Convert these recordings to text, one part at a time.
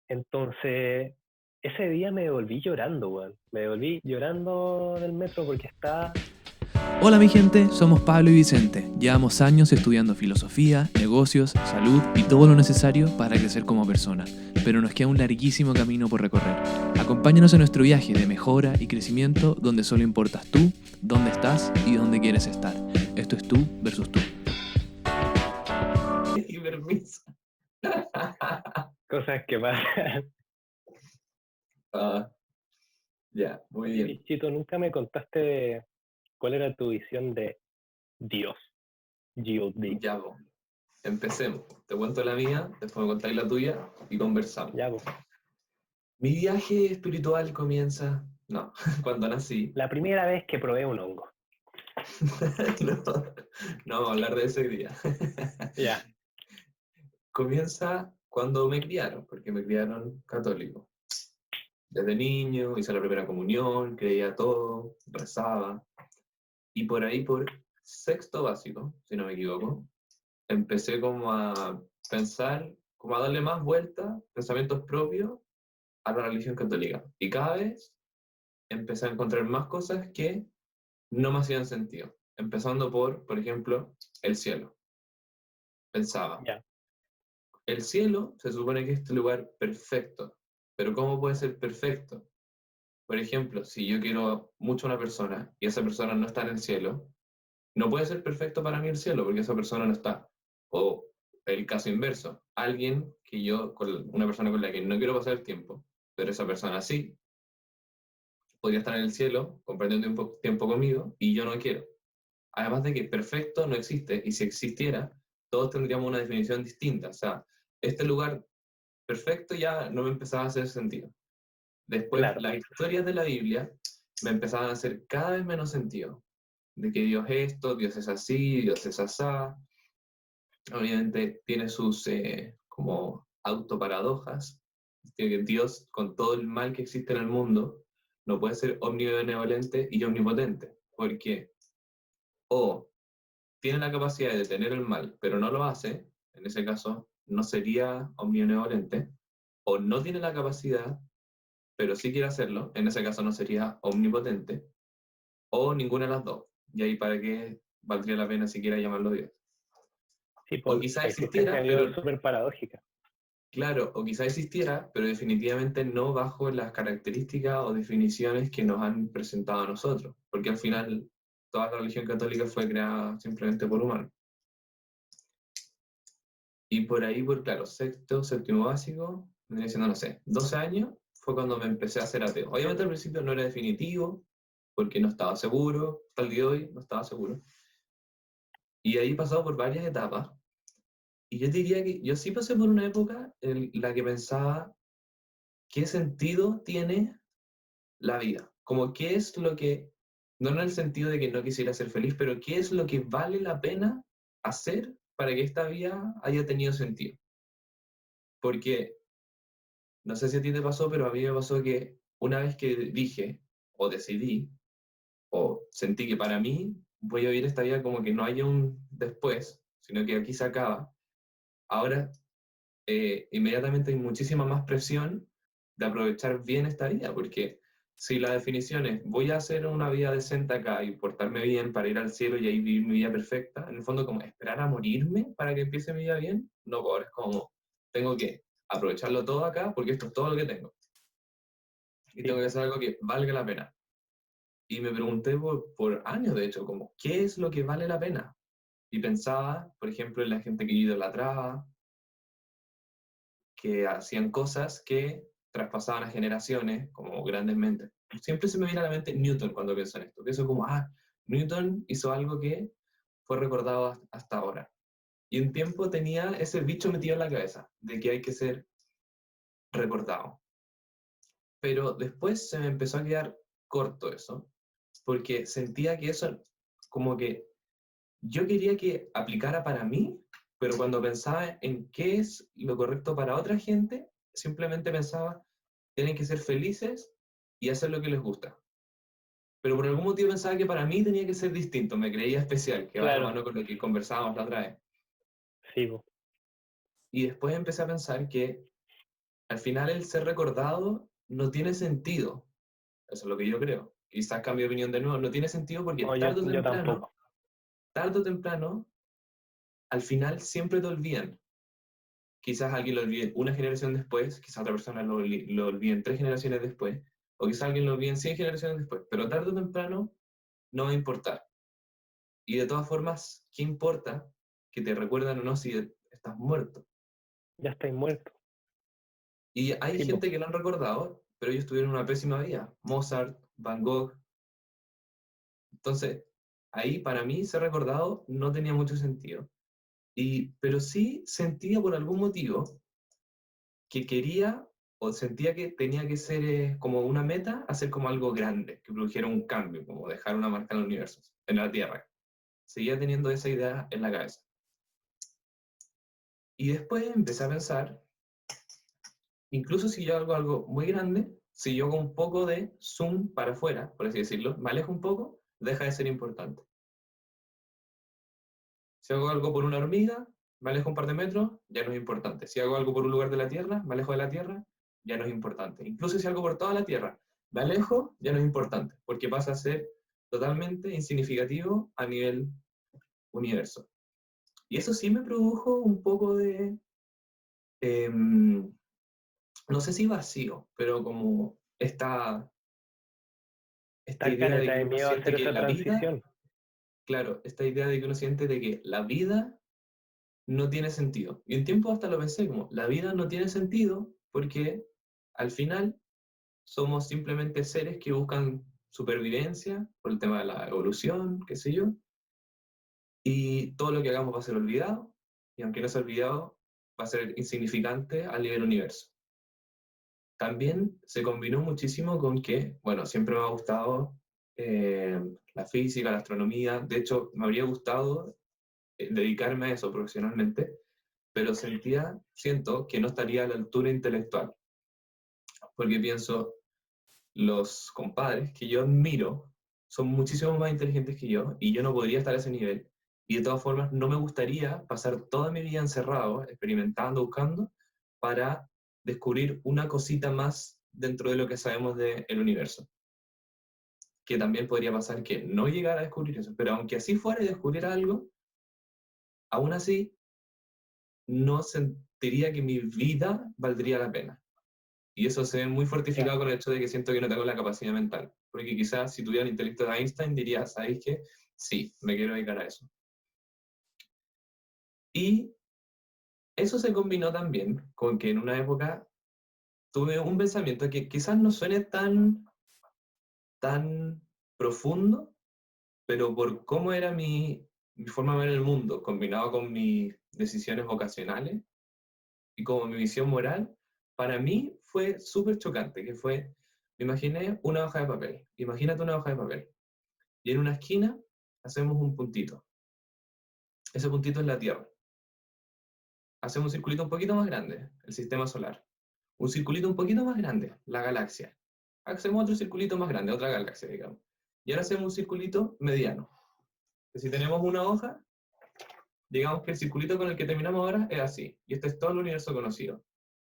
Entonces, ese día me devolví llorando, weón. Me devolví llorando del metro porque estaba... Hola mi gente, somos Pablo y Vicente. Llevamos años estudiando filosofía, negocios, salud y todo lo necesario para crecer como persona. Pero nos queda un larguísimo camino por recorrer. Acompáñanos en nuestro viaje de mejora y crecimiento donde solo importas tú, dónde estás y dónde quieres estar. Esto es tú versus tú. Y permiso. Cosas que pasan. Ah, ya, muy Y bien. Bichito, nunca me contaste cuál era tu visión de Dios. G.O.D. Ya, po. Empecemos. Te cuento la mía, después me contáis la tuya y conversamos. Ya, pues. Mi viaje espiritual comienza, no, cuando nací. La primera vez que probé un hongo. No, no vamos a hablar de ese día. Ya, Comienza cuando me criaron, porque me criaron católico. Desde niño hice la primera comunión, creía todo, rezaba. Y por ahí, por sexto básico, si no me equivoco, empecé como a pensar, como a darle más vuelta, pensamientos propios a la religión católica. Y cada vez empecé a encontrar más cosas que no me hacían sentido. Empezando por ejemplo, el cielo. Pensaba, ya. el cielo se supone que es este lugar perfecto, pero ¿cómo puede ser perfecto? Por ejemplo, si yo quiero mucho a una persona y esa persona no está en el cielo, no puede ser perfecto para mí el cielo porque esa persona no está. O el caso inverso, alguien que yo, con una persona con la que no quiero pasar el tiempo, pero esa persona sí, podría estar en el cielo compartiendo tiempo conmigo y yo no quiero. Además de que perfecto no existe y si existiera, todos tendríamos una definición distinta. O sea, este lugar perfecto ya no me empezaba a hacer sentido. Después, Claro. las historias de la Biblia me empezaban a hacer cada vez menos sentido. De que Dios es esto, Dios es así, Dios es asá. Obviamente tiene sus como autoparadojas. Que Dios, con todo el mal que existe en el mundo, no puede ser omnibenevolente y omnipotente. Porque o tiene la capacidad de detener el mal, pero no lo hace, en ese caso no sería omnibenevolente, o no tiene la capacidad, pero sí quiere hacerlo, en ese caso no sería omnipotente, o ninguna de las dos. Y ahí para qué valdría la pena siquiera llamarlo Dios. Sí, O pues quizá la existencia existiera, de pero Dios es súper paradójica. claro, o quizá existiera, pero definitivamente no bajo las características o definiciones que nos han presentado a nosotros, porque al final toda la religión católica fue creada simplemente por humanos. Y por ahí, por claro, sexto, séptimo básico, venía diciendo, no sé, 12 años, fue cuando me empecé a hacer ateo. Obviamente al principio no era definitivo, porque no estaba seguro, hasta el día de hoy no estaba seguro. Y ahí he pasado por varias etapas, y yo diría que yo sí pasé por una época en la que pensaba, ¿qué sentido tiene la vida? Como qué es lo que, no en el sentido de que no quisiera ser feliz, pero qué es lo que vale la pena hacer para que esta vida haya tenido sentido. Porque no sé si a ti te pasó, pero a mí me pasó que una vez que dije, o decidí, o sentí que para mí voy a vivir esta vida como que no haya un después, sino que aquí se acaba, ahora inmediatamente hay muchísima más presión de aprovechar bien esta vida, porque si la definición es voy a hacer una vida decente acá y portarme bien para ir al cielo y ahí vivir mi vida perfecta, en el fondo como esperar a morirme para que empiece mi vida bien, no, ahora es como tengo que aprovecharlo todo acá porque esto es todo lo que tengo y Sí, tengo que pues. hacer algo que valga la pena. Y me pregunté por años, de hecho, como, ¿qué es lo que vale la pena? Y pensaba, por ejemplo, en la gente que idolatraba, que hacían cosas que traspasaban a generaciones, como grandes mentes. Siempre se me viene a la mente Newton cuando pienso en esto. Pienso como, Newton hizo algo que fue recordado hasta ahora. Y un tiempo tenía ese bicho metido en la cabeza, de que hay que ser recordado. Pero después se me empezó a quedar corto eso, porque sentía que eso, como que yo quería que aplicara para mí, pero cuando pensaba en qué es lo correcto para otra gente, simplemente pensaba, tienen que ser felices y hacer lo que les gusta. Pero por algún motivo pensaba que para mí tenía que ser distinto, me creía especial, que va de la Claro, mano con lo que conversábamos la otra vez. sí, pues. Y después empecé a pensar que al final el ser recordado no tiene sentido. Eso es lo que yo creo. Quizás cambie de opinión de nuevo. No tiene sentido porque No, yo tampoco. tarde o temprano, al final siempre te olvidan. Quizás alguien lo olvide una generación después, quizás otra persona lo olvide 3 generaciones después, o quizás alguien lo olvide 100 generaciones después, pero tarde o temprano no va a importar. Y de todas formas, ¿qué importa que te recuerdan o no si estás muerto? Ya estáis muerto. Y hay Sí, po. gente que lo han recordado, pero ellos tuvieron una pésima vida. Mozart, Van Gogh. Entonces, ahí para mí ser recordado no tenía mucho sentido. Pero sí sentía por algún motivo que quería o sentía que tenía que ser como una meta, hacer como algo grande, que produjera un cambio, como dejar una marca en el universo, en la Tierra. Seguía teniendo esa idea en la cabeza. Y después empecé a pensar, incluso si yo hago algo muy grande, si yo hago un poco de zoom para afuera, por así decirlo, me alejo un poco, deja de ser importante. Si hago algo por una hormiga, me alejo un par de metros, ya no es importante. Si hago algo por un lugar de la Tierra, me alejo de la Tierra, ya no es importante. Incluso si algo por toda la Tierra, me alejo, ya no es importante, porque pasa a ser totalmente insignificativo a nivel universo. Y eso sí me produjo un poco de, no sé si vacío, pero como esta Tal idea ganas de que de uno miedo a siente hacer que esa la vida, transición. claro, esta idea de que uno siente de que la vida no tiene sentido. Y un tiempo hasta lo pensé como, la vida no tiene sentido porque al final somos simplemente seres que buscan supervivencia por el tema de la evolución, qué sé yo, y todo lo que hagamos va a ser olvidado, y aunque no sea olvidado, va a ser insignificante a nivel universo. También se combinó muchísimo con que, bueno, siempre me ha gustado la física, la astronomía, de hecho me habría gustado dedicarme a eso profesionalmente, pero siento que no estaría a la altura intelectual, porque pienso, los compadres que yo admiro son muchísimo más inteligentes que yo y yo no podría estar a ese nivel. Y de todas formas, no me gustaría pasar toda mi vida encerrado, experimentando, buscando, para descubrir una cosita más dentro de lo que sabemos del universo. Que también podría pasar que no llegara a descubrir eso, pero aunque así fuera y descubriera algo, aún así no sentiría que mi vida valdría la pena. Y eso se ve muy Ya. fortificado con el hecho de que siento que no tengo la capacidad mental. Porque quizás si tuviera el intelecto de Einstein diría, ¿sabéis qué? Sí, me quiero dedicar a eso. Y eso se combinó también con que en una época tuve un pensamiento que quizás no suene tan profundo, pero por cómo era mi forma de ver el mundo, combinado con mis decisiones vocacionales y como mi visión moral, para mí fue súper chocante, que fue, me imaginé una hoja de papel, imagínate una hoja de papel, y en una esquina hacemos un puntito, ese puntito es la Tierra, hacemos un circulito un poquito más grande, el sistema solar, un circulito un poquito más grande, la galaxia, hacemos otro circulito más grande, otra galaxia, digamos, y ahora hacemos un circulito mediano, que si tenemos una hoja, digamos que el circulito con el que terminamos ahora es así, y este es todo el universo conocido,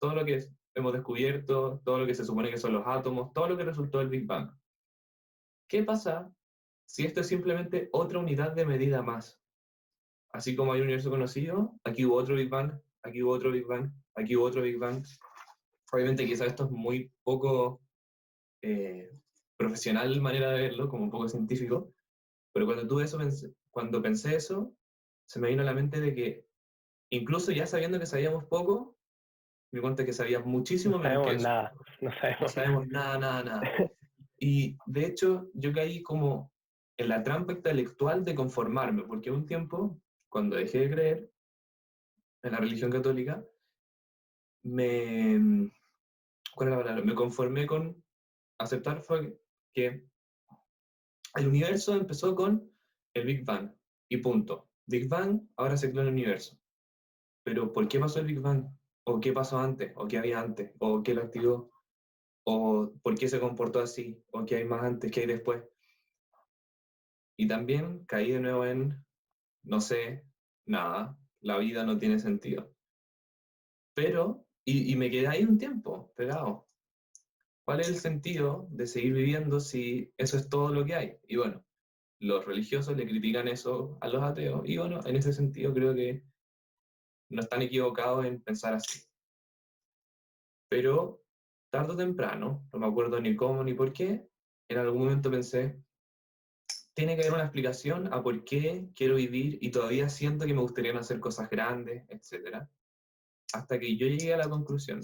todo lo que hemos descubierto, todo lo que se supone que son los átomos, todo lo que resultó del Big Bang. ¿Qué pasa si esto es simplemente otra unidad de medida más? Así como hay un universo conocido, aquí hubo otro Big Bang, aquí hubo otro Big Bang, aquí hubo otro Big Bang. Obviamente quizás esto es muy poco eh, profesional manera de verlo, como un poco científico, pero cuando pensé eso, se me vino a la mente de que incluso ya sabiendo que sabíamos poco, me di cuenta que sabíamos No muchísimo menos que sabemos eso. nada. No No sabemos nada. sabemos nada, nada, nada. Y de hecho, yo caí como en la trampa intelectual de conformarme, porque un tiempo, cuando dejé de creer en la religión católica, me, ¿cuál es la palabra? Me conformé con aceptar fue que el universo empezó con el Big Bang y punto. Big Bang, ahora se creó el universo. Pero ¿por qué pasó el Big Bang? ¿O qué pasó antes? ¿O qué había antes? ¿O qué lo activó? ¿O por qué se comportó así? ¿O qué hay más antes? ¿Qué hay después? Y también caí de nuevo en, no sé, nada, la vida no tiene sentido. Pero Y me quedé ahí un tiempo, pegado. ¿Cuál es el sentido de seguir viviendo si eso es todo lo que hay? Y bueno, los religiosos le critican eso a los ateos, y bueno, en ese sentido creo que no están equivocados en pensar así. Pero tarde o temprano, no me acuerdo ni cómo ni por qué, en algún momento pensé, tiene que haber una explicación a por qué quiero vivir y todavía siento que me gustaría hacer cosas grandes, etc. Hasta que yo llegué a la conclusión,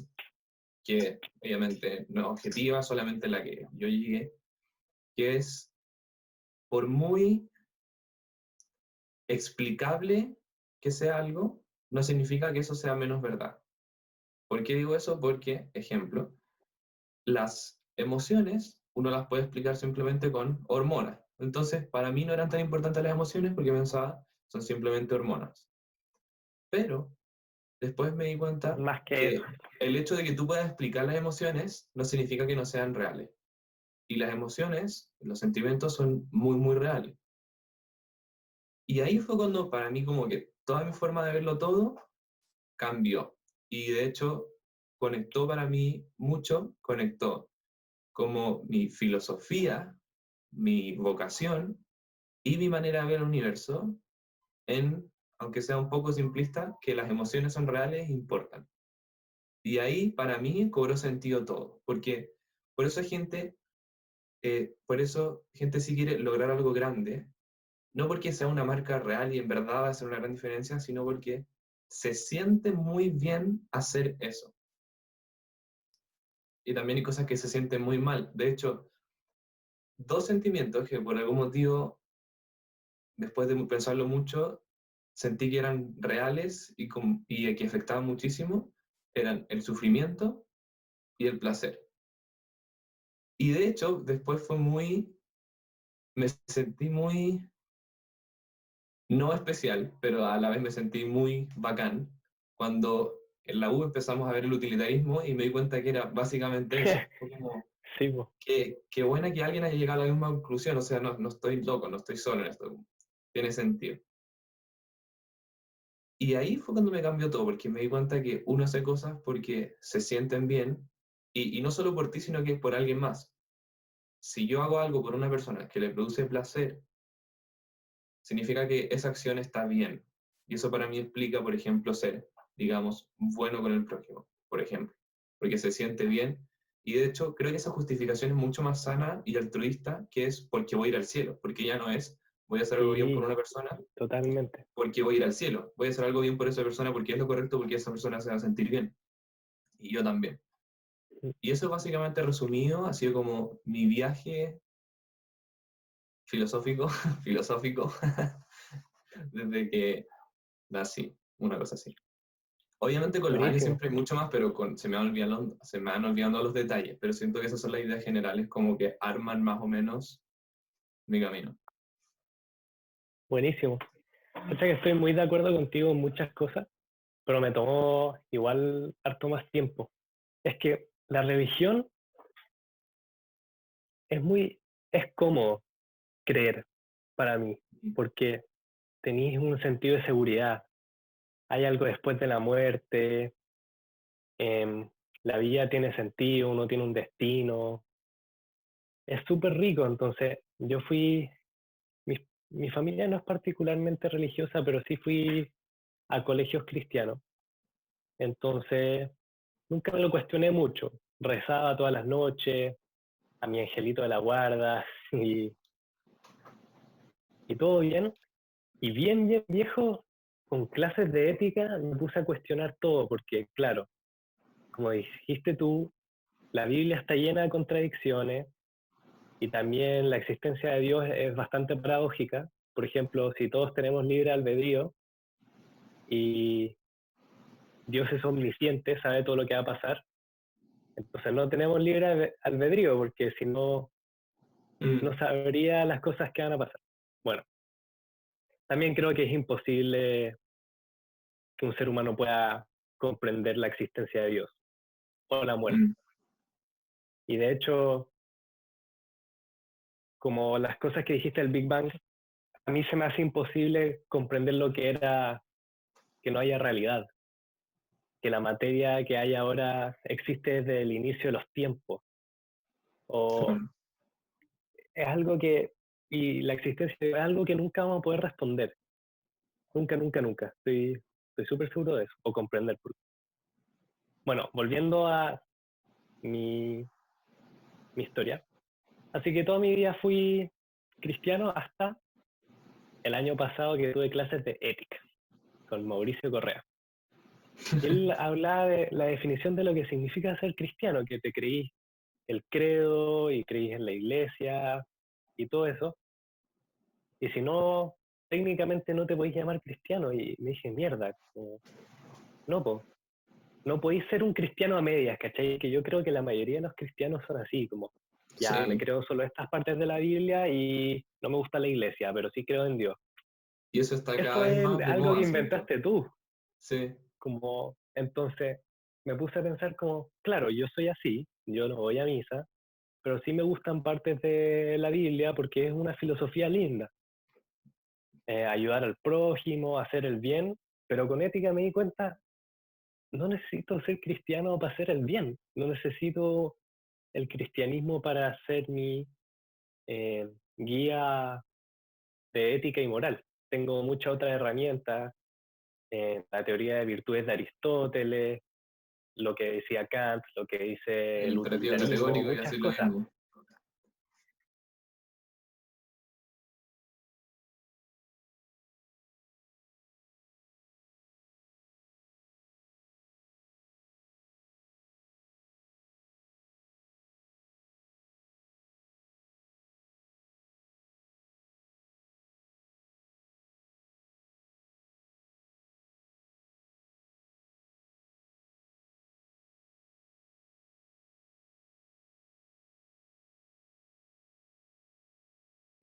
que obviamente no es objetiva, solamente la que yo llegué, que es, por muy explicable que sea algo, no significa que eso sea menos verdad. ¿Por qué digo eso? Porque, ejemplo, las emociones uno las puede explicar simplemente con hormonas. Entonces, para mí no eran tan importantes las emociones porque pensaba, son simplemente hormonas. Pero después me di cuenta Más que eso. que el hecho de que tú puedas explicar las emociones no significa que no sean reales. Y las emociones, los sentimientos son muy, muy reales. Y ahí fue cuando para mí como que toda mi forma de verlo todo cambió. Y de hecho conectó para mí mucho, conectó como mi filosofía, mi vocación y mi manera de ver el universo en, aunque sea un poco simplista, que las emociones son reales e importan. Y ahí para mí cobró sentido todo, porque por eso gente sí quiere lograr algo grande, no porque sea una marca real y en verdad va a hacer una gran diferencia, sino porque se siente muy bien hacer eso. Y también hay cosas que se sienten muy mal. De hecho, dos sentimientos que por algún motivo, después de pensarlo mucho, sentí que eran reales y que afectaban muchísimo, eran el sufrimiento y el placer. Y de hecho, después me sentí muy, no especial, pero a la vez me sentí muy bacán cuando en la U empezamos a ver el utilitarismo y me di cuenta que era básicamente eso. Fue como, Sí, po. qué buena que alguien haya llegado a la misma conclusión, o sea, no estoy loco, no estoy solo en esto, tiene sentido. Y ahí fue cuando me cambió todo, porque me di cuenta que uno hace cosas porque se sienten bien, y no solo por ti, sino que por alguien más. Si yo hago algo por una persona que le produce placer, significa que esa acción está bien. Y eso para mí explica, por ejemplo, ser, digamos, bueno con el prójimo, por ejemplo, porque se siente bien. Y de hecho, creo que esa justificación es mucho más sana y altruista, que es porque voy a ir al cielo, porque ya no es voy a hacer algo bien por Sí, una persona totalmente. porque voy a ir al cielo, voy a hacer algo bien por esa persona porque es lo correcto, porque esa persona se va a sentir bien. Y yo también. Y eso básicamente resumido ha sido como mi viaje filosófico, filosófico, desde que nací, una cosa así. Obviamente con los años Buenísimo, siempre hay mucho más, pero se me van olvidando los detalles, pero siento que esas son las ideas generales como que arman más o menos mi camino. buenísimo. O sea que estoy muy de acuerdo contigo en muchas cosas, pero me tomó igual harto más tiempo. Es que la religión es cómodo creer para mí, porque tenéis un sentido de seguridad. Hay algo después de la muerte, em, la vida tiene sentido, uno tiene un destino. Es súper rico, entonces mi, mi familia no es particularmente religiosa, pero sí fui a colegios cristianos. Entonces, nunca me lo cuestioné mucho. Rezaba todas las noches, a mi angelito de la guarda y, y todo bien. Y bien, bien viejo, con clases de ética me puse a cuestionar todo, porque claro, como dijiste tú, la Biblia está llena de contradicciones y también la existencia de Dios es bastante paradójica. Por ejemplo, si todos tenemos libre albedrío y Dios es omnisciente, sabe todo lo que va a pasar, entonces no tenemos libre albedrío, porque si no, Mm, no sabría las cosas que van a pasar. Bueno, también creo que es imposible que un ser humano pueda comprender la existencia de Dios o la muerte. mm, Y de hecho, como las cosas que dijiste del Big Bang, a mí se me hace imposible comprender lo que era que no haya realidad. que la materia que hay ahora existe desde el inicio de los tiempos, o Claro. es algo que, y la existencia es algo que nunca vamos a poder responder, nunca, nunca, nunca, estoy súper seguro de eso, o comprender. Bueno, volviendo a mi, mi historia, así que toda mi vida fui cristiano hasta el año pasado que tuve clases de ética con Mauricio Correa. Él hablaba de la definición de lo que significa ser cristiano, que te creís el credo y creís en la iglesia y todo eso. Y si no, técnicamente no te podéis llamar cristiano. Y me dije, mierda, como, no, po, no podéis ser un cristiano a medias, ¿cachai? Que yo creo que la mayoría de los cristianos son así, como, ya me Sí, creo solo estas partes de la Biblia y no me gusta la iglesia, pero sí creo en Dios. y eso está cada Eso vez es más de algo que moda, ¿cierto? inventaste tú, Sí, como, entonces me puse a pensar como, claro, yo soy así, yo no voy a misa, pero sí me gustan partes de la Biblia porque es una filosofía linda. Ayudar al prójimo, hacer el bien, pero con ética me di cuenta, no necesito ser cristiano para hacer el bien, no necesito el cristianismo para ser mi eh, guía de ética y moral. Tengo muchas otras herramientas, la teoría de virtudes de Aristóteles, lo que decía Kant, lo que dice el el imperativo utilitarismo, categórico y muchas así lo cosas. mismo.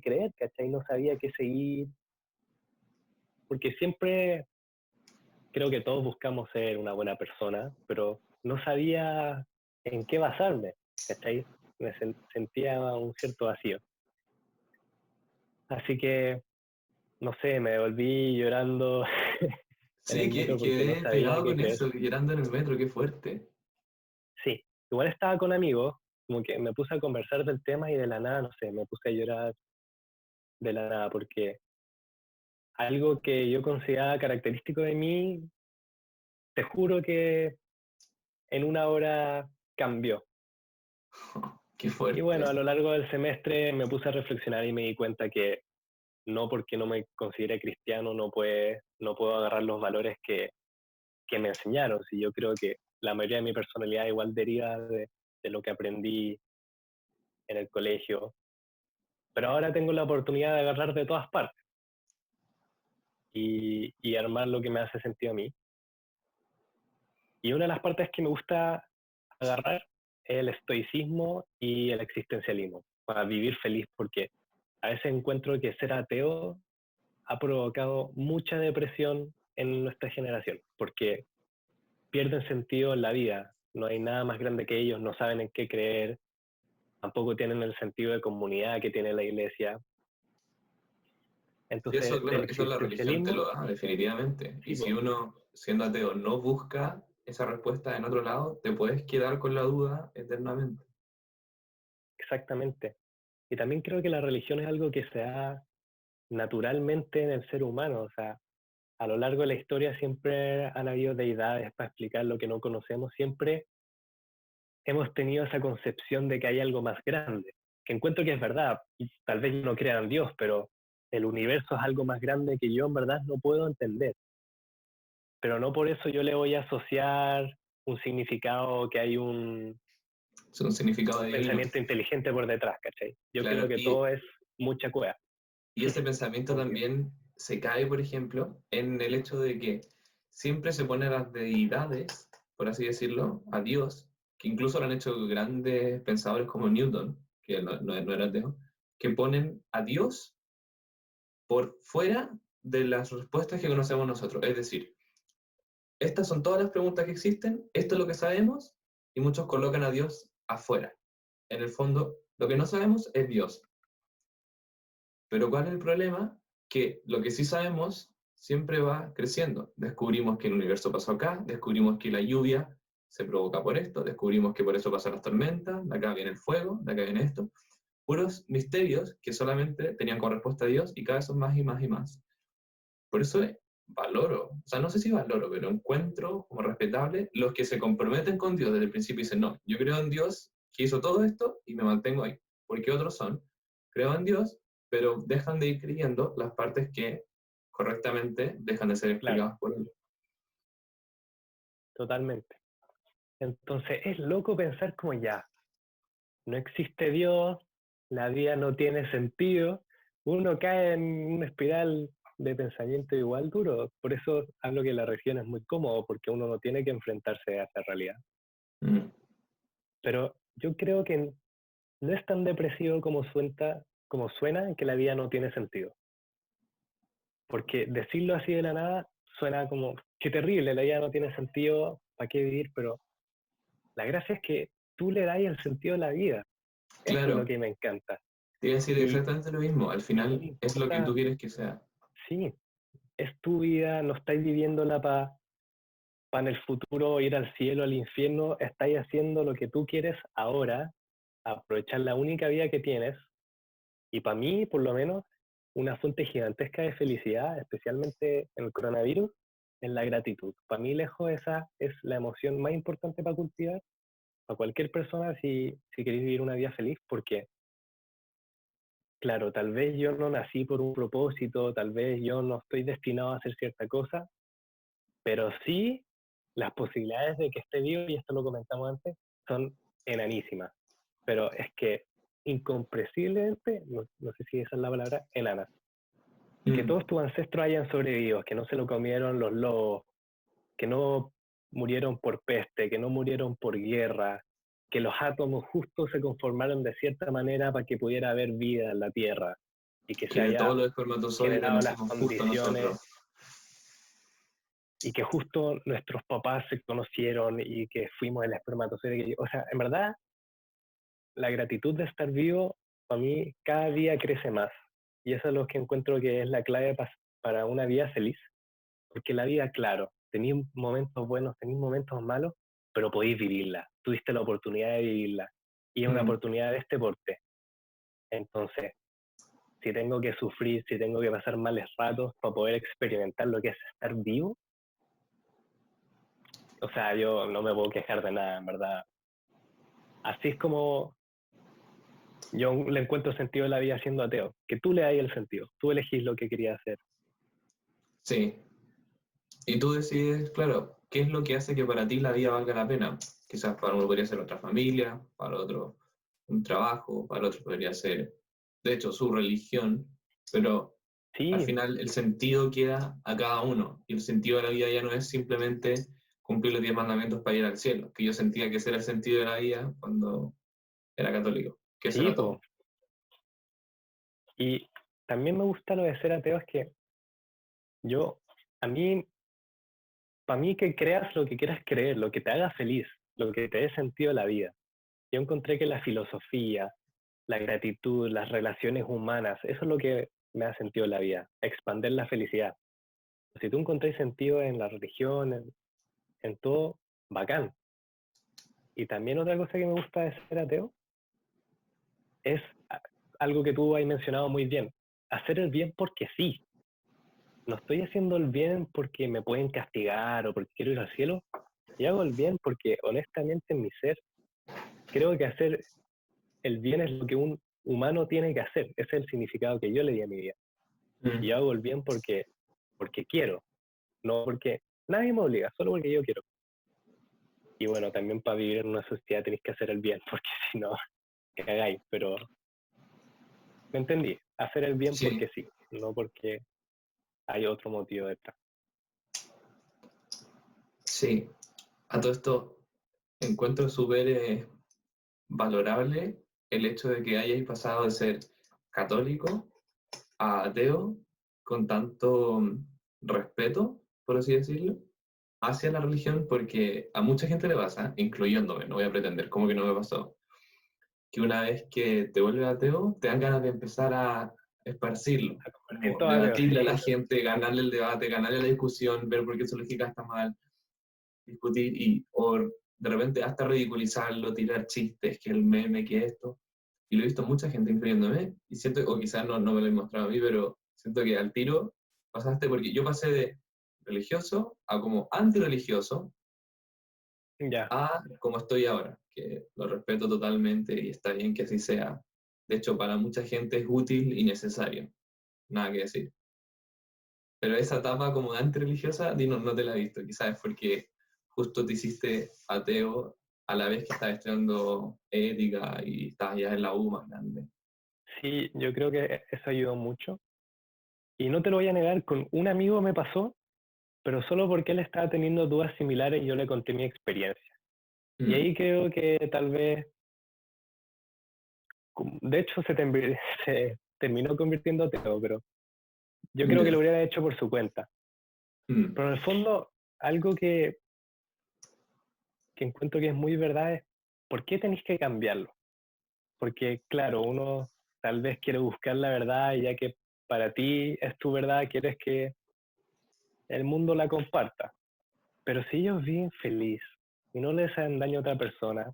Creer, ¿cachai? No sabía qué seguir, porque siempre creo que todos buscamos ser una buena persona, pero no sabía en qué basarme, ¿cachai? Me sentía un cierto vacío. Así que, no sé, me volví llorando en Sí, el metro porque no quedé sabía pegado qué con creer. eso, llorando en el metro, qué fuerte. Sí, igual estaba con amigos, como que me puse a conversar del tema y de la nada, no sé, me puse a llorar de la nada porque algo que yo consideraba característico de mí, te juro que en una hora cambió. Qué Y fuerte. bueno, a lo largo del semestre me puse a reflexionar y me di cuenta que no porque no me considere cristiano no puedo agarrar los valores que me enseñaron. Si yo creo que la mayoría de mi personalidad igual deriva de lo que aprendí en el colegio, pero ahora tengo la oportunidad de agarrar de todas partes y armar lo que me hace sentido a mí. Y una de las partes que me gusta agarrar es el estoicismo y el existencialismo, para vivir feliz, porque a veces encuentro que ser ateo ha provocado mucha depresión en nuestra generación, porque pierden sentido en la vida, no hay nada más grande que ellos, no saben en qué creer, tampoco tienen el sentido de comunidad que tiene la iglesia. Y eso, Entonces, claro, del eso la religión te existencialismo, lo da, definitivamente. Y sí, si po, uno, siendo ateo, no busca esa respuesta en otro lado, te puedes quedar con la duda eternamente. exactamente. Y también creo que la religión es algo que se da naturalmente en el ser humano, o sea, a lo largo de la historia siempre han habido deidades para explicar lo que no conocemos, siempre hemos tenido esa concepción de que hay algo más grande, que encuentro que es verdad, y tal vez yo no crea en Dios, pero el universo es algo más grande que yo en verdad no puedo entender, pero no por eso yo le voy a asociar un significado que hay Es un significado un divino. pensamiento inteligente por detrás, ¿cachai? Yo creo Claro, que todo es mucha cueva. y ese pensamiento Como que, también se cae, por ejemplo, en el hecho de que siempre se pone a las deidades, por así decirlo, a Dios, que incluso lo han hecho grandes pensadores como Newton, que no era ateo, que ponen a Dios por fuera de las respuestas que conocemos nosotros. Es decir, estas son todas las preguntas que existen, esto es lo que sabemos, y muchos colocan a Dios afuera. En el fondo, lo que no sabemos es Dios. Pero ¿cuál es el problema? Que lo que sí sabemos siempre va creciendo. Descubrimos que el universo pasó acá, descubrimos que la lluvia se provoca por esto, descubrimos que por eso pasan las tormentas, de acá viene el fuego, de acá viene esto. Puros misterios que solamente tenían como respuesta a Dios y cada vez son más y más y más. Por eso valoro, o sea, no sé si valoro, pero encuentro como respetable los que se comprometen con Dios desde el principio y dicen, no, yo creo en Dios que hizo todo esto y me mantengo ahí. Porque otros son, creo en Dios, pero dejan de ir creyendo las partes que correctamente dejan de ser Claro, explicadas por él. totalmente. Entonces es loco pensar como ya, no existe Dios, la vida no tiene sentido, uno cae en una espiral de pensamiento igual duro. Por eso hablo que la religión es muy cómodo, porque uno no tiene que enfrentarse a esa realidad. Mm. Pero yo creo que no es tan depresivo como suena que la vida no tiene sentido. Porque decirlo así de la nada suena como, qué terrible, la vida no tiene sentido, ¿para qué vivir? Pero la gracia es que tú le das el sentido a la vida. Eso es lo Claro, que me encanta. te iba a decir Y, exactamente lo mismo. Al y no final me es lo que tú importa, quieres que sea. sí, es tu vida, no estáis viviéndola para en el futuro ir al cielo, al infierno, estáis haciendo lo que tú quieres ahora, aprovechar la única vida que tienes. Y para mí, por lo menos, una fuente gigantesca de felicidad, especialmente en el coronavirus, es la gratitud. Para mí, lejos, esa es la emoción más importante para cultivar, para cualquier persona si queréis vivir una vida feliz, porque, claro, tal vez yo no nací por un propósito, tal vez yo no estoy destinado a hacer cierta cosa, pero sí las posibilidades de que esté vivo, y esto lo comentamos antes, son enanísimas. Pero es que incomprensiblemente, no sé si esa es la palabra, enanas. Que Mm. todos tus ancestros hayan sobrevivido, que no se lo comieron los lobos, que no murieron por peste, que no murieron por guerra, que los átomos justo se conformaron de cierta manera para que pudiera haber vida en la Tierra y que se Que de todos haya los espermatozoides generado las nacimos justo condiciones nosotros. y que justo nuestros papás se conocieron y que fuimos el espermatozoide. O sea, en verdad, la gratitud de estar vivo, para mí, cada día crece más. Y eso es lo que encuentro que es la clave para una vida feliz. Porque la vida, claro, tenéis momentos buenos, tenéis momentos malos, pero podéis vivirla. Tuviste la oportunidad de vivirla. Y es una Mm. oportunidad de este porte. Entonces, si tengo que sufrir, si tengo que pasar males ratos para poder experimentar lo que es estar vivo, o sea, yo no me puedo quejar de nada, en verdad. Así es como yo le encuentro sentido a la vida siendo ateo, que tú le das el sentido, tú elegís lo que querías hacer. Sí. Y tú decides, claro, qué es lo que hace que para ti la vida valga la pena. Quizás para uno podría ser otra familia, para otro un trabajo, para otro podría ser, de hecho, su religión, pero al Sí, final el sentido queda a cada uno. Y el sentido de la vida ya no es simplemente cumplir los 10 mandamientos para ir al cielo, que yo sentía que ese era el sentido de la vida cuando era católico, que eso sí, era po. todo. Y también me gusta lo de ser ateo, es que yo, a mí, para mí que creas lo que quieras creer, lo que te haga feliz, lo que te dé sentido a la vida. Yo encontré que la filosofía, la gratitud, las relaciones humanas, eso es lo que me ha sentido la vida, expandir la felicidad. Si tú encontrás sentido en la religión, en todo, bacán. Y también otra cosa que me gusta de ser ateo es algo que tú has mencionado muy bien, hacer el bien porque sí. No estoy haciendo el bien porque me pueden castigar o porque quiero ir al cielo. Y hago el bien porque honestamente en mi ser creo que hacer el bien es lo que un humano tiene que hacer. Ese es el significado que yo le di a mi vida. Y Mm. hago el bien porque quiero, no porque nadie me obliga, solo porque yo quiero. Y bueno, también para vivir en una sociedad tenéis que hacer el bien, porque si no, cagáis. Pero me entendí, hacer el bien Sí, porque sí, no porque hay otro motivo detrás. sí. A todo esto encuentro súper valorable el hecho de que hayáis pasado de ser católico a ateo con tanto respeto, por así decirlo, hacia la religión, porque a mucha gente le pasa, incluyéndome, no voy a pretender, como que no me pasó, que una vez que te vuelves ateo, te dan ganas de empezar a esparcirlo, a convertir como todo ateo, debatirle a sí. la gente, ganarle el debate, ganarle la discusión, ver por qué su lógica está mal, discutir o de repente hasta ridiculizarlo, tirar chistes, que el meme, que esto. Y lo he visto mucha gente incluyéndome, y siento, o quizás no me lo he mostrado a mí, pero siento que al tiro pasaste, porque yo pasé de religioso a como antirreligioso Ya, a como estoy ahora, que lo respeto totalmente y está bien que así sea. De hecho, para mucha gente es útil y necesario, nada que decir. Pero esa etapa como antirreligiosa, no te la he visto, quizás es porque justo te hiciste ateo a la vez que estabas estudiando ética y estabas ya en la U más grande. sí, yo creo que eso ayudó mucho. Y no te lo voy a negar, con un amigo me pasó, pero solo porque él estaba teniendo dudas similares y yo le conté mi experiencia. Y Mm, ahí creo que tal vez, de hecho se terminó convirtiendo ateo, pero yo creo que ya. lo hubiera hecho por su cuenta. Mm, Pero en el fondo, algo que encuentro que es muy verdad es, ¿por qué tenéis que cambiarlo? Porque claro, uno tal vez quiere buscar la verdad y ya que para ti es tu verdad, quieres que el mundo la comparta. Pero si ellos viven feliz y no les hacen daño a otra persona,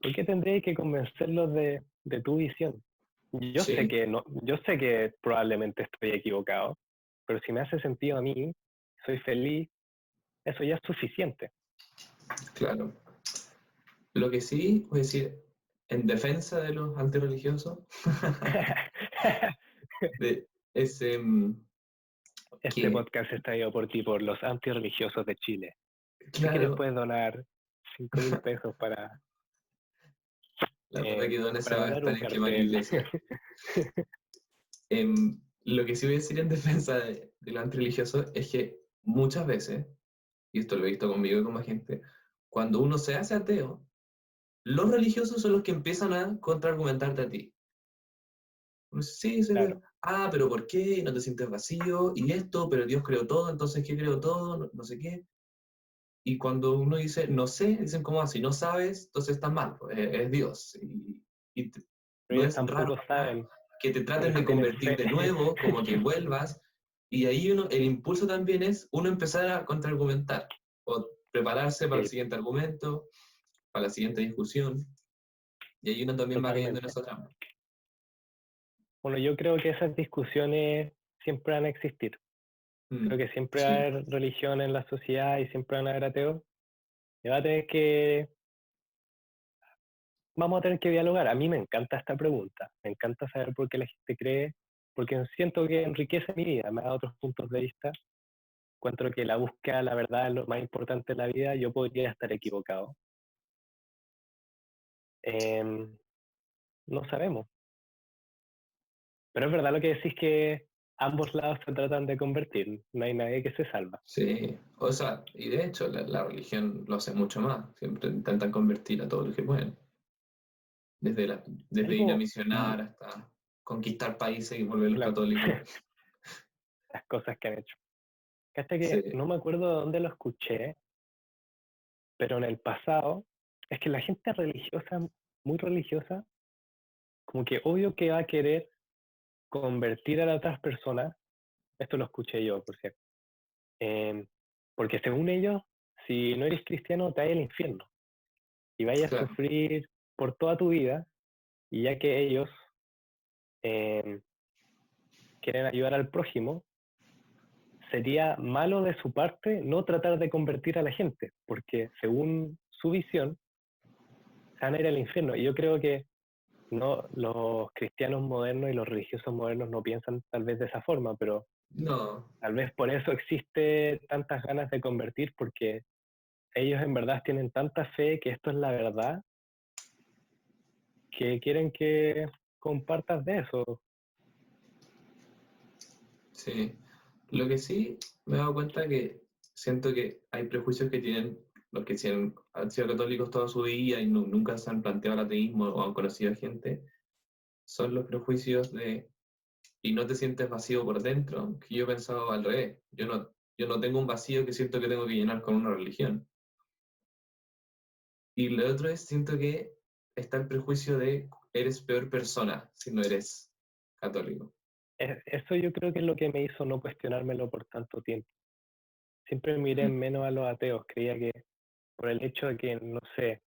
¿por qué tendréis que convencerlos de tu visión? Yo sé sí, que no, yo sé que probablemente estoy equivocado, pero si me hace sentido a mí, soy feliz, eso ya es suficiente. claro. Lo que sí, voy a decir, en defensa de los antirreligiosos, de ese, Este que, podcast está traído por ti, por los antirreligiosos de Chile. Si quieres claro, puedes donar 5.000 pesos la plata que dones se para va a donar gastar un en quemar cartel. iglesias. Lo que sí voy a decir en defensa de lo antirreligioso es que muchas veces, y esto lo he visto conmigo y con más gente, cuando uno se hace ateo, los religiosos son los que empiezan a contraargumentarte a ti. Uno dice, sí, soy Claro, ateo. Ah, pero ¿por qué? ¿No te sientes vacío? Y esto, pero Dios creó todo, entonces ¿qué creó todo? No, no sé qué. Y cuando uno dice, no sé, dicen, ¿cómo así? No sabes, entonces estás mal, pues, es Dios. pero No ellos es raro tampoco saben, que te por traten eso de tienen convertir fe. de nuevo, como que vuelvas, y ahí el impulso también es uno empezar a contraargumentar, o prepararse para el Sí, siguiente argumento, para la siguiente discusión, y ahí uno también va cayendo en totalmente. esa trampa. Bueno, yo creo que esas discusiones siempre van a existir. Creo Mm, que siempre va a sí, haber religión en la sociedad y siempre van a haber ateos. Y va a tener que, vamos a tener que dialogar. A mí me encanta esta pregunta. Me encanta saber por qué la gente cree, porque siento que enriquece mi vida, me da otros puntos de vista. Encuentro que la búsqueda de la verdad es lo más importante de la vida. Yo podría estar equivocado. Em, no sabemos. Pero es verdad lo que decís que ambos lados se tratan de convertir. No hay nadie que se salva. sí. O sea, y de hecho la religión lo hace mucho más, siempre intentan convertir a todos los que pueden, desde ir a Algo, misionar hasta conquistar países y volverlos claro, católicos. las cosas que han hecho. Hasta que Sí, no me acuerdo de dónde lo escuché, pero en el pasado, es que la gente religiosa, muy religiosa, como que obvio que va a querer convertir a las otras personas, esto lo escuché yo, por cierto, eh, porque según ellos, si no eres cristiano, te vas al infierno y vayas a claro. sufrir por toda tu vida, y ya que ellos eh, quieren ayudar al prójimo, sería malo de su parte no tratar de convertir a la gente, porque según su visión, se van a ir al infierno. Y yo creo que no, los cristianos modernos y los religiosos modernos no piensan tal vez de esa forma, pero No, tal vez por eso existe tantas ganas de convertir, porque ellos en verdad tienen tanta fe que esto es la verdad, que quieren que compartas de eso. sí. Lo que sí me he dado cuenta que siento que hay prejuicios que tienen los que han sido católicos toda su vida y nunca se han planteado el ateísmo o han conocido a gente, son los prejuicios de y no te sientes vacío por dentro, que yo he pensado al revés. Yo no tengo un vacío que siento que tengo que llenar con una religión. Y lo otro es, siento que está el prejuicio de eres peor persona si no eres católico. Eso yo creo que es lo que me hizo no cuestionármelo por tanto tiempo. Siempre miré Mm. menos a los ateos, creía que por el hecho de que, no sé,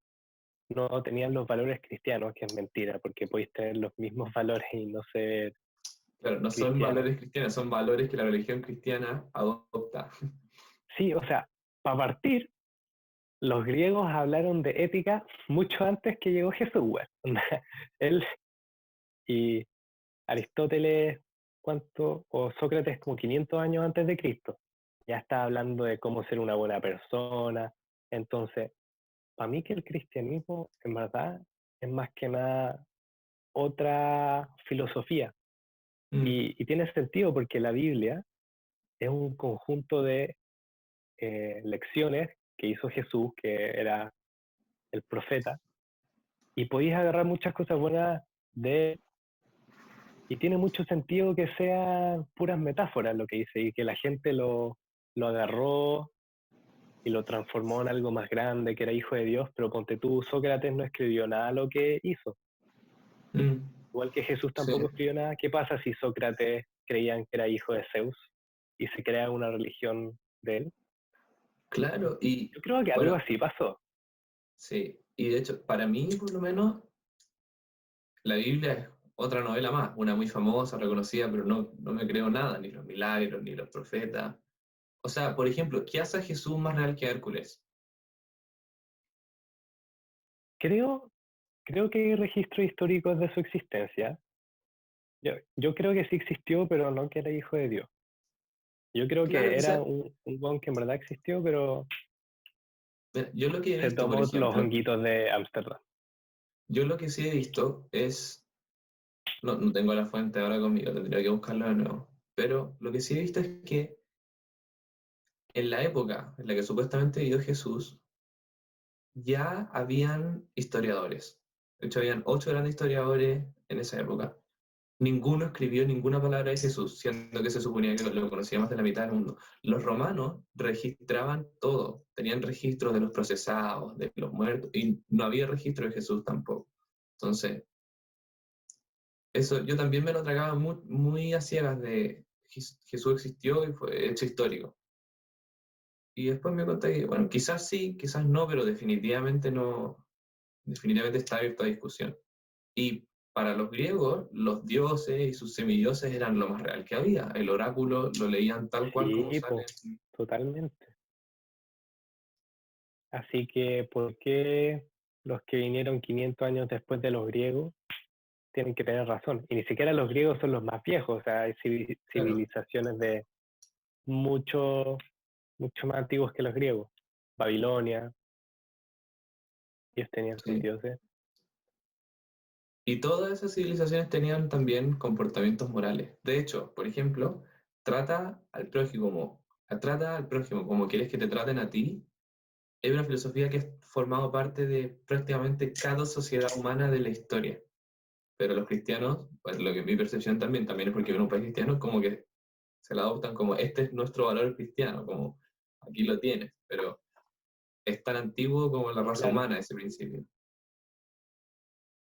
no tenían los valores cristianos, que es mentira, porque podéis tener los mismos valores y no ser Claro, no son cristiano. valores cristianos, son valores que la religión cristiana adopta. Sí, o sea, para partir, los griegos hablaron de ética mucho antes que llegó Jesús, güey. Él y Aristóteles, ¿cuánto? O Sócrates, como 500 años antes de Cristo. Ya está hablando de cómo ser una buena persona. Entonces, para mí que el cristianismo, en verdad, es más que nada otra filosofía. Mm, Y tiene sentido porque la Biblia es un conjunto de lecciones que hizo Jesús, que era el profeta, y podéis agarrar muchas cosas buenas de él, y tiene mucho sentido que sean puras metáforas lo que dice, y que la gente lo agarró y lo transformó en algo más grande, que era hijo de Dios, pero ponte tú, Sócrates no escribió nada de lo que hizo. mm, Igual que Jesús sí, tampoco escribió nada. ¿Qué pasa si Sócrates creían que era hijo de Zeus y se crea una religión de él? claro, y Yo creo que algo bueno, así pasó. sí, y de hecho, para mí, por lo menos, la Biblia es otra novela más, una muy famosa, reconocida, pero no me creo nada, ni los milagros, ni los profetas. O sea, por ejemplo, ¿qué hace a Jesús más real que Hércules? Creo, creo que hay registros históricos de su existencia. Yo creo que sí existió, pero no que era hijo de Dios. Yo creo Claro, que era quizás, un don que en verdad existió, pero yo lo que he se visto, por tomó los ejemplo, honguitos de Ámsterdam. yo lo que sí he visto es, no tengo la fuente ahora conmigo, tendría que buscarlo de nuevo, pero lo que sí he visto es que en la época en la que supuestamente vivió Jesús, ya habían historiadores. De hecho, habían 8 grandes historiadores en esa época. Ninguno escribió ninguna palabra de Jesús, siendo que se suponía que lo conocía más de la mitad del mundo. Los romanos registraban todo, tenían registros de los procesados, de los muertos, y no había registro de Jesús tampoco. Entonces, eso yo también me lo tragaba muy, muy a ciegas de Jesús existió y fue hecho histórico. Y después me conté que, bueno, quizás sí, quizás no, pero definitivamente no, definitivamente está abierto a discusión. Y para los griegos, los dioses y sus semidioses eran lo más real que había. El oráculo lo leían tal cual como Sí, sale. po, totalmente. Así que, ¿por qué los que vinieron 500 años después de los griegos tienen que tener razón? Y ni siquiera los griegos son los más viejos, o sea, hay Claro, civilizaciones de mucho, mucho más antiguos que los griegos. Babilonia, ellos tenían sus sí. dioses. Y todas esas civilizaciones tenían también comportamientos morales. De hecho, por ejemplo, trata al prójimo como quieres que te traten a ti. Es una filosofía que ha formado parte de prácticamente cada sociedad humana de la historia. Pero los cristianos, pues lo que es mi percepción también es porque en un país cristiano, como que se la adoptan como este es nuestro valor cristiano, como aquí lo tienes, pero es tan antiguo como la raza Claro, humana ese principio.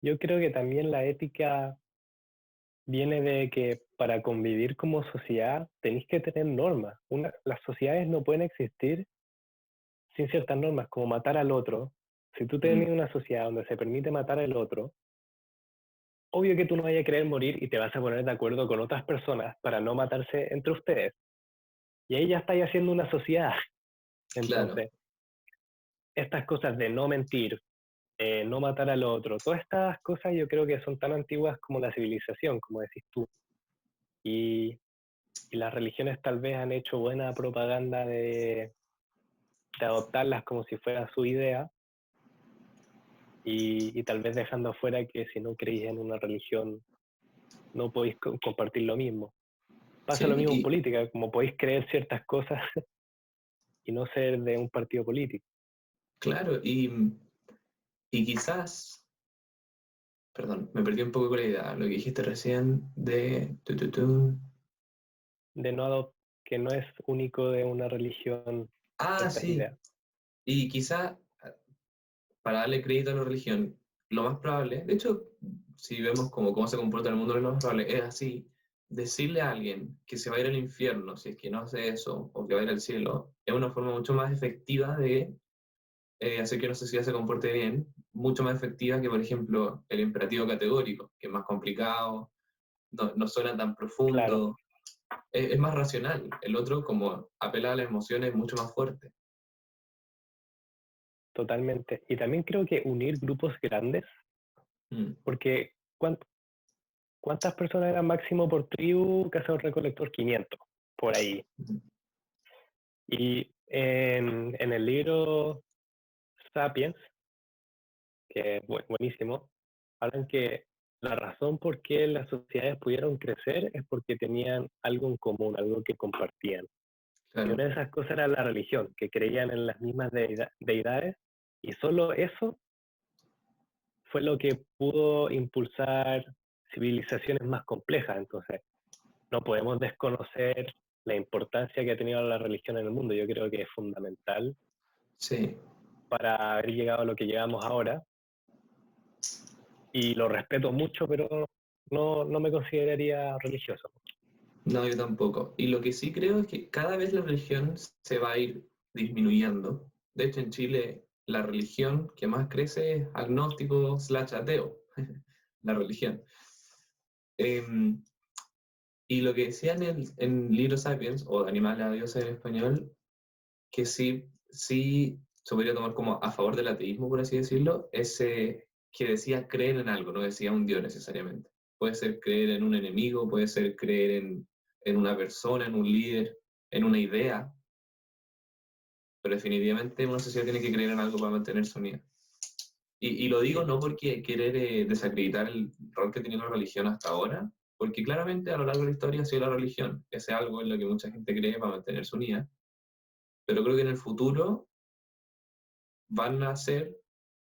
yo creo que también la ética viene de que para convivir como sociedad tenéis que tener normas. Las sociedades no pueden existir sin ciertas normas, como matar al otro. Si tú Mm, tienes una sociedad donde se permite matar al otro, obvio que tú no vayas a querer morir y te vas a poner de acuerdo con otras personas para no matarse entre ustedes. Y ahí ya estáis haciendo una sociedad. claro, Entonces, estas cosas de no mentir, no matar al otro, todas estas cosas yo creo que son tan antiguas como la civilización, como decís tú. Y, y las religiones tal vez han hecho buena propaganda de adoptarlas como si fuera su idea y tal vez dejando afuera que si no creéis en una religión no podéis compartir lo mismo. Pasa lo sí, mismo en y política, como podéis creer ciertas cosas y no ser de un partido político, claro, y quizás, perdón, me perdí un poco con la idea, lo que dijiste recién de... de no que no es único de una religión Ah, estas sí, ideas. y quizás, para darle crédito a la religión, lo más probable, de hecho, si vemos cómo se comporta el mundo, lo más probable es así. Decirle a alguien que se va a ir al infierno si es que no hace eso, o que va a ir al cielo, es una forma mucho más efectiva de hacer que una sociedad se comporte bien, mucho más efectiva que, por ejemplo, el imperativo categórico, que es más complicado, no suena tan Claro, profundo, es más racional. El otro, como apela a las emociones, es mucho más fuerte. totalmente. Y también creo que unir grupos grandes, Mm. porque ¿cuántas personas eran máximo por tribu? Cazador-recolector, 500, por ahí. Mm. Y en el libro Sapiens, que es buenísimo, hablan que la razón por qué las sociedades pudieron crecer es porque tenían algo en común, algo que compartían. Y Claro, una de esas cosas era la religión, que creían en las mismas deidades, y solo eso fue lo que pudo impulsar civilizaciones más complejas. Entonces, no podemos desconocer la importancia que ha tenido la religión en el mundo. Yo creo que es fundamental sí. para haber llegado a lo que llegamos ahora, y lo respeto mucho, pero no me consideraría religioso. No, yo tampoco. Y lo que sí creo es que cada vez la religión se va a ir disminuyendo. De hecho, en Chile la religión que más crece es agnóstico slash ateo, la religión. Em, y lo que decía en Libro Sapiens, o de Animales a Dioses en español, que sí se podría tomar como a favor del ateísmo, por así decirlo, ese que decía creer en algo, no decía un Dios necesariamente. Puede ser creer en un enemigo, puede ser creer en una persona, en un líder, en una idea, pero definitivamente una sociedad tiene que creer en algo para mantenerse unida. Y lo digo Sí, no porque querer desacreditar el rol que tiene la religión hasta ahora, porque claramente a lo largo de la historia ha sido la religión, ese algo en lo que mucha gente cree para mantenerse unida, pero creo que en el futuro van a ser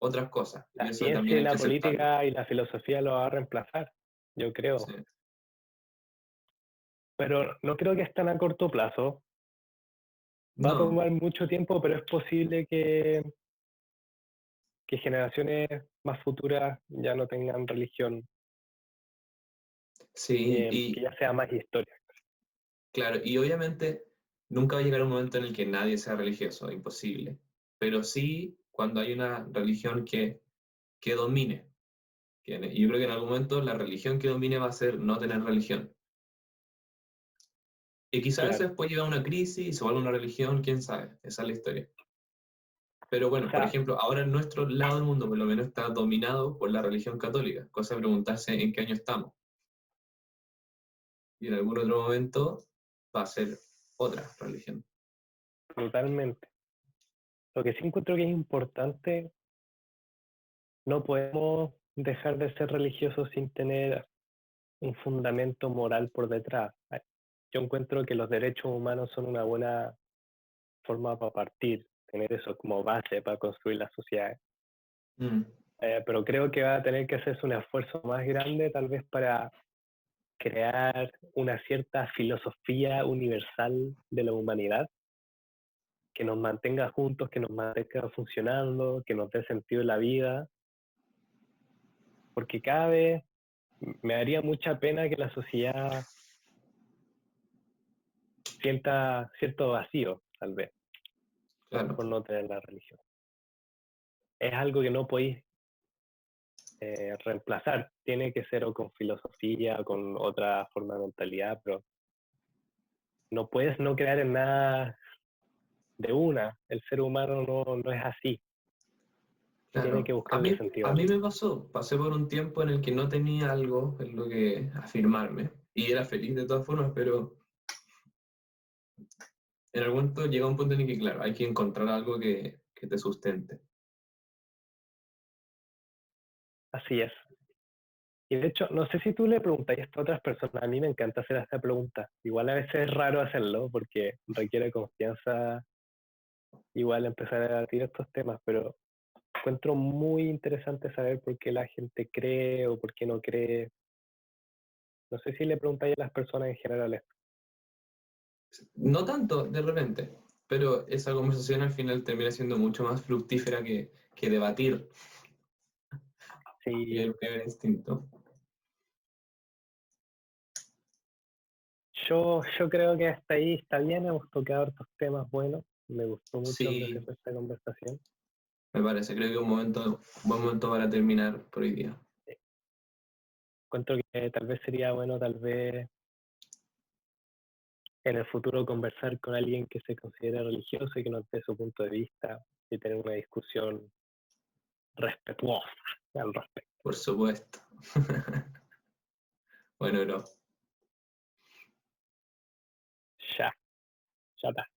otras cosas, y la eso ciencia también y hay que la aceptarlo. política y la filosofía lo va a reemplazar, yo Sí. creo. Pero no creo que estén a corto plazo. Va a No, tomar mucho tiempo, pero es posible que generaciones más futuras ya no tengan religión, sí, que y ya sea más historia. claro, y obviamente nunca va a llegar un momento en el que nadie sea religioso, imposible, pero sí cuando hay una religión que domine. Y yo creo que en algún momento la religión que domine va a ser no tener religión. Y quizás eso Claro. después llega a una crisis y se vuelve una religión, quién sabe, esa es la historia. Pero O bueno, por sea, ejemplo, ahora en nuestro lado del mundo por lo menos está dominado por la religión católica, cosa de preguntarse en qué año estamos. Y en algún otro momento va a ser otra religión. totalmente. Lo que sí encuentro que es importante, no podemos dejar de ser religiosos sin tener un fundamento moral por detrás. Yo encuentro que los derechos humanos son una buena forma para partir, tener eso como base para construir las sociedades. Mm, Pero creo que va a tener que hacerse un esfuerzo más grande tal vez para crear una cierta filosofía universal de la humanidad que nos mantenga juntos, que nos mantenga funcionando, que nos dé sentido en la vida, porque cada vez me daría mucha pena que la sociedad sienta cierto vacío, tal vez, claro. por no tener la religión. Es algo que no podéis reemplazar, tiene que ser o con filosofía o con otra forma de mentalidad, pero no puedes no crear en nada de una. El ser humano no es así, tiene que Claro, buscarle a sentido a mí todo. me pasó, pasé por un tiempo en el que no tenía algo en lo que afirmarme y era feliz de todas formas, pero en algún momento llega un punto en el que, claro, hay que encontrar algo que te sustente. Así es. Y de hecho, no sé si tú le preguntas esto a otras personas, a mí me encanta hacer esta pregunta. Igual a veces es raro hacerlo porque requiere confianza, igual empezar a debatir estos temas, pero encuentro muy interesante saber por qué la gente cree o por qué no cree. No sé si le preguntáis a las personas en general esto. No tanto de repente, pero esa conversación al final termina siendo mucho más fructífera que debatir. Sí, el primer instinto. yo creo que hasta ahí está bien, hemos tocado otros temas buenos. Me gustó mucho donde se Sí, fue esta conversación. me parece, creo que un buen momento para terminar por hoy día. Encuentro que tal vez sería bueno, tal vez en el futuro conversar con alguien que se considere religioso y que nos dé su punto de vista y tener una discusión respetuosa al respecto. Por supuesto. Bueno, bro. Ya, ya está.